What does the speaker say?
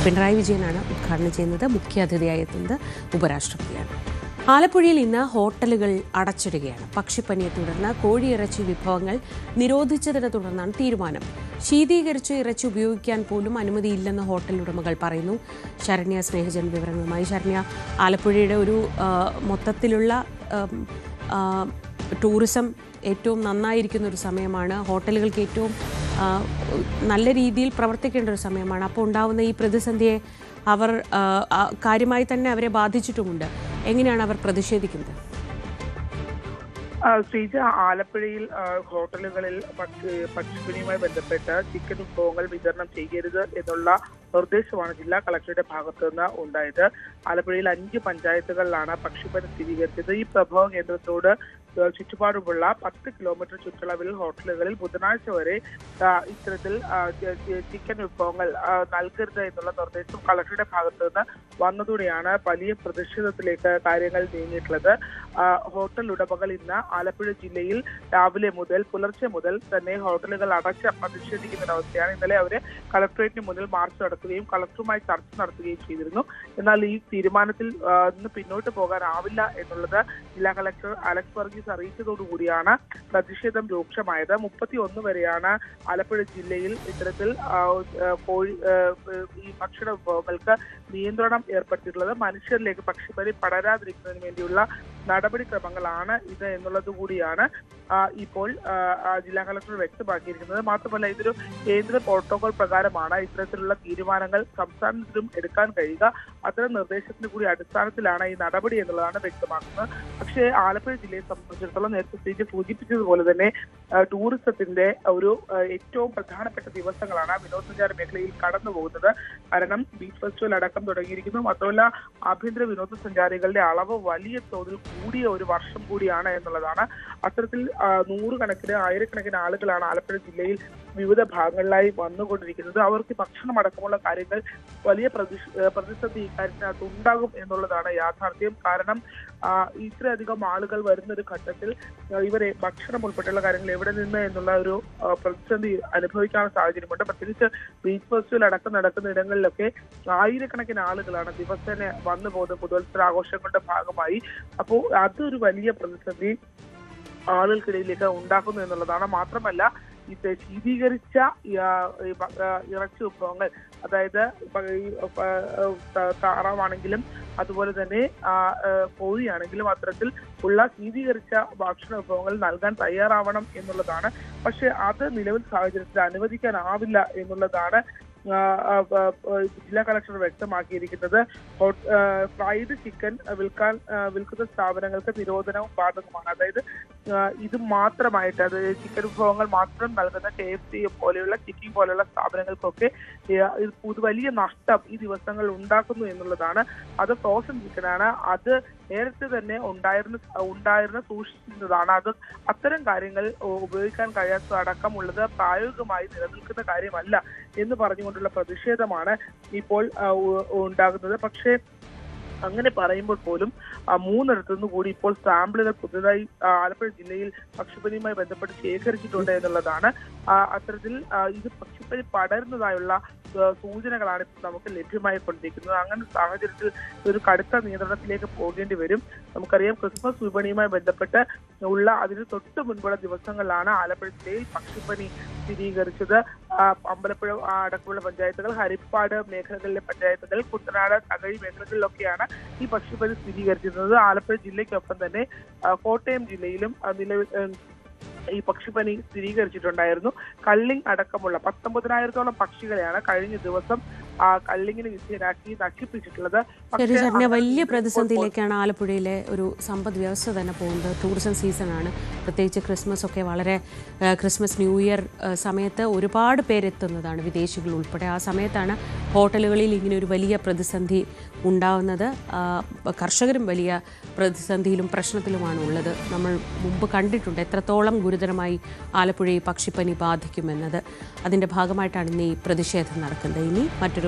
പിണറായി വിജയനാണ് ഉദ്ഘാടനം ചെയ്യുന്നത്. മുഖ്യാതിഥിയായി എത്തുന്നത് ഉപരാഷ്ട്രപതിയാണ്. ആലപ്പുഴയിൽ ഇന്ന് ഹോട്ടലുകൾ അടച്ചിടുകയാണ്. പക്ഷിപ്പനിയെ തുടർന്ന് കോഴിയിറച്ചി വിഭവങ്ങൾ നിരോധിച്ചതിനെ തുടർന്നാണ് തീരുമാനം. ശീതീകരിച്ച ഇറച്ചി ഉപയോഗിക്കാൻ പോലും അനുമതിയില്ലെന്ന് ഹോട്ടൽ ഉടമകൾ പറയുന്നു. ശരണ്യ സ്നേഹജൻ വിവരങ്ങളുമായി. ശരണ്യ, ആലപ്പുഴയുടെ ഒരു മൊത്തത്തിലുള്ള ടൂറിസം ഏറ്റവും നന്നായിരിക്കുന്ന ഒരു സമയമാണ്. ഹോട്ടലുകൾക്ക് ഏറ്റവും നല്ല രീതിയിൽ പ്രവർത്തിക്കേണ്ട ഒരു സമയമാണ്. അപ്പോൾ ഉണ്ടാകുന്ന ഈ പ്രതിസന്ധിയെ അവർ കാര്യമായി തന്നെ അവരെ ബാധിച്ചിട്ടുമുണ്ട്. എങ്ങനെയാണ് അവർ പ്രതിഷേധിക്കുന്നത്? ശ്രീജ, ആലപ്പുഴയിൽ ഹോട്ടലുകളിൽ പക്ഷിപ്പനിയുമായി ബന്ധപ്പെട്ട് ചിക്കൻ വിഭവങ്ങൾ വിതരണം ചെയ്യരുത് എന്നുള്ള നിർദ്ദേശമാണ് ജില്ലാ കളക്ടറുടെ ഭാഗത്തു നിന്ന് ഉണ്ടായത്. ആലപ്പുഴയിൽ 5 പഞ്ചായത്തുകളിലാണ് പക്ഷിപ്പനി സ്ഥിരീകരിച്ചത്. ഈ പ്രഭവ കേന്ദ്രത്തോട് ചുറ്റുപാടുമുള്ള 10 കിലോമീറ്റർ ചുറ്റളവിൽ ഹോട്ടലുകളിൽ ബുധനാഴ്ച വരെ ഇത്തരത്തിൽ ചിക്കൻ വിഭവങ്ങൾ നൽകരുത് എന്നുള്ള നിർദ്ദേശം കളക്ടറുടെ ഭാഗത്തു നിന്ന് വന്നതോടെയാണ് വലിയ പ്രതിഷേധത്തിലേക്ക് കാര്യങ്ങൾ നീങ്ങിയിട്ടുള്ളത്. ഹോട്ടൽ ഉടമകൾ ഇന്ന് ആലപ്പുഴ ജില്ലയിൽ രാവിലെ മുതൽ പുലർച്ചെ മുതൽ തന്നെ ഹോട്ടലുകൾ അടച്ച് പ്രതിഷേധിക്കുന്ന ഒരവസ്ഥയാണ്. ഇന്നലെ അവര് കളക്ടറേറ്റിന് മുന്നിൽ മാർച്ച് നടത്തുകയും കളക്ടറുമായി ചർച്ച നടത്തുകയും ചെയ്തിരുന്നു. എന്നാൽ ഈ തീരുമാനത്തിൽ നിന്ന് പിന്നോട്ട് പോകാനാവില്ല എന്നുള്ളത് ജില്ലാ കളക്ടർ അലക്സ് വർഗീസ് അറിയിച്ചതോടുകൂടിയാണ് പ്രതിഷേധം രൂക്ഷമായത്. 31 വരെയാണ് ആലപ്പുഴ ജില്ലയിൽ ഇത്തരത്തിൽ ഈ ഭക്ഷണ വിഭവങ്ങൾക്ക് നിയന്ത്രണം ഏർപ്പെടുത്തിയിട്ടുള്ളത്. മനുഷ്യരിലേക്ക് പക്ഷിപ്പനി പടരാതിരിക്കുന്നതിന് വേണ്ടിയുള്ള നടപടിക്രമങ്ങളാണ് ഇത് എന്നുള്ളത് കൂടിയാണ് ഇപ്പോൾ ജില്ലാ കളക്ടർ വ്യക്തമാക്കിയിരിക്കുന്നത്. മാത്രമല്ല, ഇതൊരു കേന്ദ്ര പ്രോട്ടോകോൾ പ്രകാരമാണ് ഇത്തരത്തിലുള്ള തീരുമാനങ്ങൾ സംസ്ഥാനത്തിലും എടുക്കാൻ കഴിയുക. അത്തരം നിർദ്ദേശത്തിന്റെ കൂടി അടിസ്ഥാനത്തിലാണ് ഈ നടപടി എന്നുള്ളതാണ് വ്യക്തമാക്കുന്നത്. പക്ഷേ ആലപ്പുഴ ജില്ലയെ സംബന്ധിച്ചിടത്തോളം നേരത്തെ സൂചിപ്പിച്ചതുപോലെ തന്നെ ടൂറിസത്തിന്റെ ഒരു ഏറ്റവും പ്രധാനപ്പെട്ട ദിവസങ്ങളാണ് വിനോദസഞ്ചാര മേഖലയിൽ കടന്നു പോകുന്നത്. കാരണം ബീച്ച് ഫെസ്റ്റിവൽ അടക്കം തുടങ്ങിയിരിക്കുന്നു. മാത്രമല്ല, ആഭ്യന്തര വിനോദസഞ്ചാരികളുടെ അളവ് വലിയ തോതിൽ കൂടിയ ഒരു വർഷം കൂടിയാണ് എന്നുള്ളതാണ്. അത്തരത്തിൽ നൂറുകണക്കിന് ആയിരക്കണക്കിന് ആളുകളാണ് ആലപ്പുഴ ജില്ലയിൽ വിവിധ ഭാഗങ്ങളിലായി വന്നുകൊണ്ടിരിക്കുന്നത്. അവർക്ക് ഭക്ഷണം അടക്കമുള്ള കാര്യങ്ങൾ വലിയ പ്രതിസന്ധി ഇക്കാര്യത്തിനകത്ത് ഉണ്ടാകും എന്നുള്ളതാണ് യാഥാർത്ഥ്യം. കാരണം ഇത്രയധികം ആളുകൾ വരുന്ന ഒരു ഘട്ടത്തിൽ ഇവരെ ഭക്ഷണം ഉൾപ്പെടെയുള്ള കാര്യങ്ങൾ എവിടെ നിന്ന് എന്നുള്ള ഒരു പ്രതിസന്ധി അനുഭവിക്കാനുള്ള സാഹചര്യമുണ്ട്. പ്രത്യേകിച്ച് ബീച്ച് ഫെസ്റ്റിവൽ അടക്കം നടക്കുന്ന ഇടങ്ങളിലൊക്കെ ആയിരക്കണക്കിന് ആളുകളാണ് ദിവസേന വന്നു പോകുന്നത് പുതുവത്സരാഘോഷങ്ങളുടെ ഭാഗമായി. അപ്പോൾ അതൊരു വലിയ പ്രതിസന്ധി ആളുകൾക്കിടയിലേക്ക് ഉണ്ടാക്കുന്നു എന്നുള്ളതാണ്. മാത്രമല്ല, ഇത് ശീതീകരിച്ച ഇറച്ചി വിഭവങ്ങൾ, അതായത് താറാവാണെങ്കിലും അതുപോലെ തന്നെ കോഴിയാണെങ്കിലും അത്തരത്തിൽ ഉള്ള ശീതീകരിച്ച ഭക്ഷണ വിഭവങ്ങൾ നൽകാൻ തയ്യാറാവണം എന്നുള്ളതാണ്. പക്ഷെ അത് നിലവിൽ സാഹചര്യത്തിൽ അനുവദിക്കാനാവില്ല എന്നുള്ളതാണ് ജില്ലാ കളക്ടർ വ്യക്തമാക്കിയിരിക്കുന്നത്. ഫ്രൈഡ് ചിക്കൻ വിൽക്കുന്ന സ്ഥാപനങ്ങൾക്ക് നിരോധനവും ബാധകമാണ്. അതായത് ഇത് മാത്രമായിട്ട്, അത് ചിക്കൻ വിഭവങ്ങൾ മാത്രം നൽകുന്ന KFC പോലെയുള്ള ചിക്കിങ് പോലെയുള്ള സ്ഥാപനങ്ങൾക്കൊക്കെ വലിയ നഷ്ടം ഈ ദിവസങ്ങളിൽ ഉണ്ടാക്കുന്നു എന്നുള്ളതാണ്. അത് ഫ്രോസൺ ചിക്കനാണ്. അത് നേരത്തെ തന്നെ ഉണ്ടായിരുന്ന സൂക്ഷിച്ചിരുന്നതാണ്. അത് അത്തരം കാര്യങ്ങൾ ഉപയോഗിക്കാൻ കഴിയാത്തതടക്കമുള്ളത് പ്രായോഗികമായി നിലനിൽക്കുന്ന കാര്യമല്ല എന്ന് പറഞ്ഞുകൊണ്ടുള്ള പ്രതിഷേധമാണ് ഇപ്പോൾ ഉണ്ടാകുന്നത്. പക്ഷേ അങ്ങനെ പറയുമ്പോൾ പോലും 3 കൂടി ഇപ്പോൾ സാമ്പിളുകൾ പുതുതായി ആലപ്പുഴ ജില്ലയിൽ പക്ഷിപ്പനിയുമായി ബന്ധപ്പെട്ട് ശേഖരിച്ചിട്ടുണ്ട് എന്നുള്ളതാണ്. അത്തരത്തിൽ ഇത് പക്ഷിപ്പനി പടരുന്നതായുള്ള സൂചനകളാണ് ഇപ്പോൾ നമുക്ക് ലഭ്യമായിക്കൊണ്ടിരിക്കുന്നത്. അങ്ങനെ സാഹചര്യത്തിൽ ഒരു കടുത്ത നിയന്ത്രണത്തിലേക്ക് പോകേണ്ടി വരും. നമുക്കറിയാം, ക്രിസ്മസ് വിപണിയുമായി ബന്ധപ്പെട്ട് അതിന് തൊട്ട് മുൻപുള്ള ദിവസങ്ങളിലാണ് ആലപ്പുഴ ജില്ലയിൽ പക്ഷിപ്പനി സ്ഥിരീകരിച്ചത്. അമ്പലപ്പുഴ അടക്കമുള്ള പഞ്ചായത്തുകൾ, ഹരിപ്പാട് മേഖലകളിലെ പഞ്ചായത്തുകൾ, കുട്ടനാട്, തകഴി മേഖലകളിലൊക്കെയാണ് ഈ പക്ഷിപ്പനി സ്ഥിരീകരിച്ചിരുന്നത്. ആലപ്പുഴ ജില്ലയ്ക്കൊപ്പം തന്നെ കോട്ടയം ജില്ലയിലും നിലവിൽ ഈ പക്ഷിപ്പനി സ്ഥിരീകരിച്ചിട്ടുണ്ടായിരുന്നു. കള്ളിങ് അടക്കമുള്ള 19,000-ഓളം പക്ഷികളെയാണ് കഴിഞ്ഞ ദിവസം കള്ളിങ്ങിന് വിധേയരാക്കി നശിപ്പിച്ചിട്ടുള്ളത്. വലിയ പ്രതിസന്ധിയിലേക്കാണ് ആലപ്പുഴയിലെ ഒരു സമ്പദ് വ്യവസ്ഥ തന്നെ പോകുന്നത്. ടൂറിസം സീസണാണ്, പ്രത്യേകിച്ച് ക്രിസ്മസ് ഒക്കെ ക്രിസ്മസ് ന്യൂ ഇയർ സമയത്ത് ഒരുപാട് പേരെത്തുന്നതാണ്, വിദേശികൾ ഉൾപ്പെടെ. ആ സമയത്താണ് ഹോട്ടലുകളിൽ ഇങ്ങനെ ഒരു വലിയ പ്രതിസന്ധി ഉണ്ടാവുന്നത്. കർഷകരും വലിയ പ്രതിസന്ധിയിലും പ്രശ്നത്തിലുമാണ് ഉള്ളത്. നമ്മൾ മുമ്പ് കണ്ടിട്ടുണ്ട് എത്രത്തോളം ഗുരുതരമായി ആലപ്പുഴയെ പക്ഷിപ്പനി ബാധിക്കുമെന്നത്. അതിൻ്റെ ഭാഗമായിട്ടാണ് ഇന്ന് ഈ പ്രതിഷേധം നടക്കുന്നത്. ഇനി മറ്റൊരു